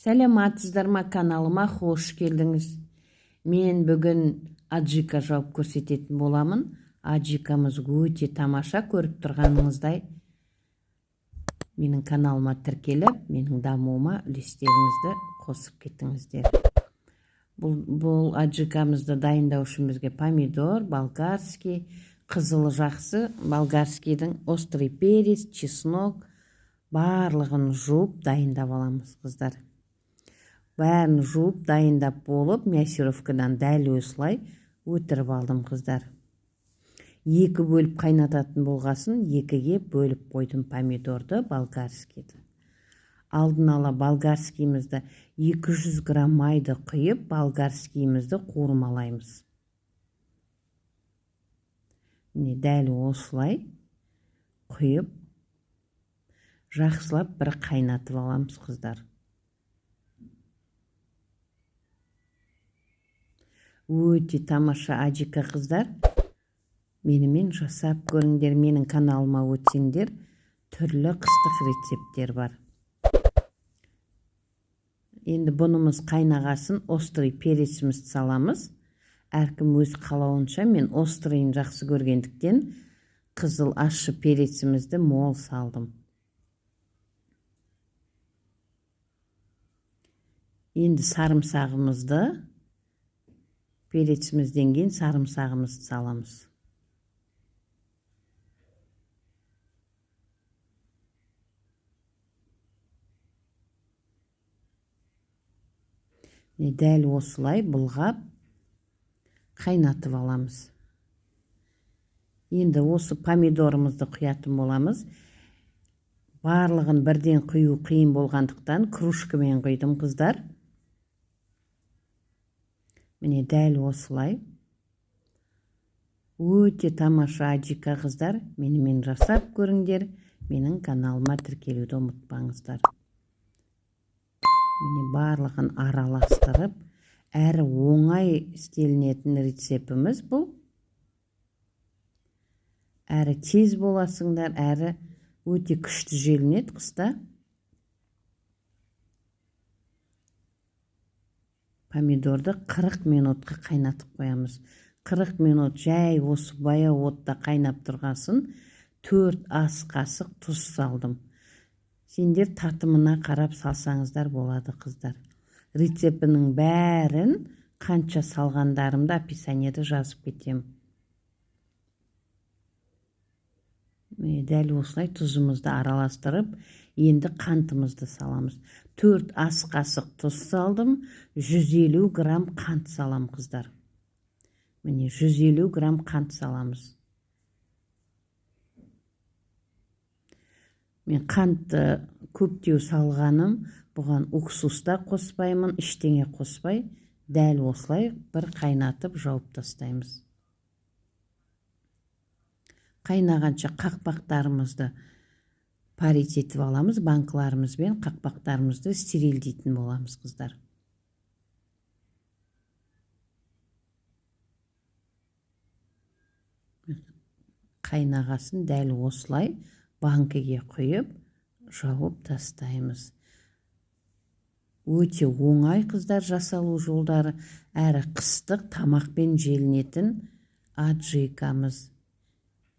Сәлематсыздар ма, каналыма хош келдіңіз. Мен бүгін аджика жауып көрсететін боламын. Аджикамыз өте тамаша, көріп тұрғаныңыздай. Менің каналыма тіркеліп, менің дамуыма үлестеріңізді қосып кетіңіздер. Бұл аджикамызды дайындау үшін бізге помидор, болгарский, қызылы жақсы, болгарскийдің острый перец, чеснок барлығын жуып дайындап аламыз, қыздар. Бәрін жуып дайындап болып, мясировкадан дәл осылай өтіріп алдым, қыздар. Екі бөліп қайнататын болғасын, екіге бөліп қойдым помидорды, болгарскийді. Алдын ала болгарскийімізді 200 грамм майды құйып, болгарскийімізді қуырмалаймыз. Дәл осылай құйып, жақсылап бір қайнатып аламыз, қыздар. Өте тамаша аджика, қыздар. Менімен жасап көріңдер, менің каналыма өтсеңдер, түрлі қыстық рецепттер бар. Енді бұнымыз қайнағасын острый перецімізді саламыз. Әркім өз қалауынша, мен острыйын жақсы көргендіктен қызыл ащы перецімізді мол салдым. Енді сарымсағымызды, перецімізден кейін сарымсағымызды саламыз. Дәл осылай бұлғап қайнатып аламыз. Енді осы помидорымызды құятын боламыз. Барлығын бірден құю қиын болғандықтан кружкамен құйдым, қыздар. Міне дәл осылай. Өте тамаша аджика, қыздар. Менімен жасап көріңдер. Менің каналыма тіркелуді ұмытпаңыздар. Міне барлығын араластырып, әрі оңай істелінетін рецептіміз бұл. Әрі тез боласыңдар, әрі өте күшті желінеді, қыста. Помидорды 40 минутқа қайнатып қоямыз. 40 минут жай осы баяу отта қайнап тұрғасын 4 ас қасық тұз салдым. Сендер татымына қарап салсаңыздар болады, қыздар. Рецептінің бәрін қанша салғандарымды описаниеде жазып кетем. Дәл осылай тұзымызды араластырып, енді қантымызды саламыз. 4 ас қасық тұз салдым, 150 грамм қант салам, қыздар. Міне 150 грамм қант саламыз. Мен қантты көптеу салғаным, бұған уксуста қоспаймын, ештеңе қоспай, дәл осылай бір қайнатып жауып тастаймыз. Қайнағанша қақпақтарымызды парить етіп аламыз, банкаларымызбен қақпақтарымызды стерилдейтін боламыз, қыздар. Қайнағасын дәл осылай банкіге құйып, жауып тастаймыз. Өте оңай, қыздар, жасалу жолдары, әрі қыстық тамақпен желінетін аджикамыз.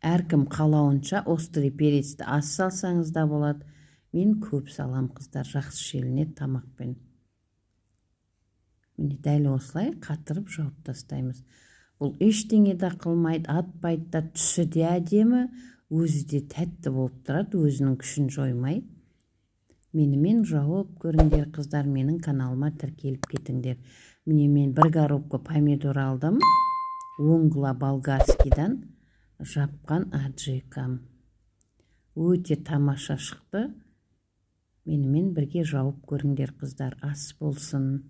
Әркім қалауынша острый перецті аз салсаңыз да болады. Мен көп салам, қыздар, жақсы желінеді тамақпен. Міне дәл осылай қатырып жауып тастаймыз. Бұл ештеңе де қылмайды, атпайды да, түсі де әдемі, өзі де тәтті болып тұрады, өзінің күшін жоймай. Менімен жауып көріңдер, қыздар, менің каналыма тіркеліп кетіңдер. Міне мен бір коробка помидор алдым, оңғыла болгарскийдан жапқан аджикам. Өте тамаша шықты. Менімен бірге жауып көріңдер, қыздар, ас болсын.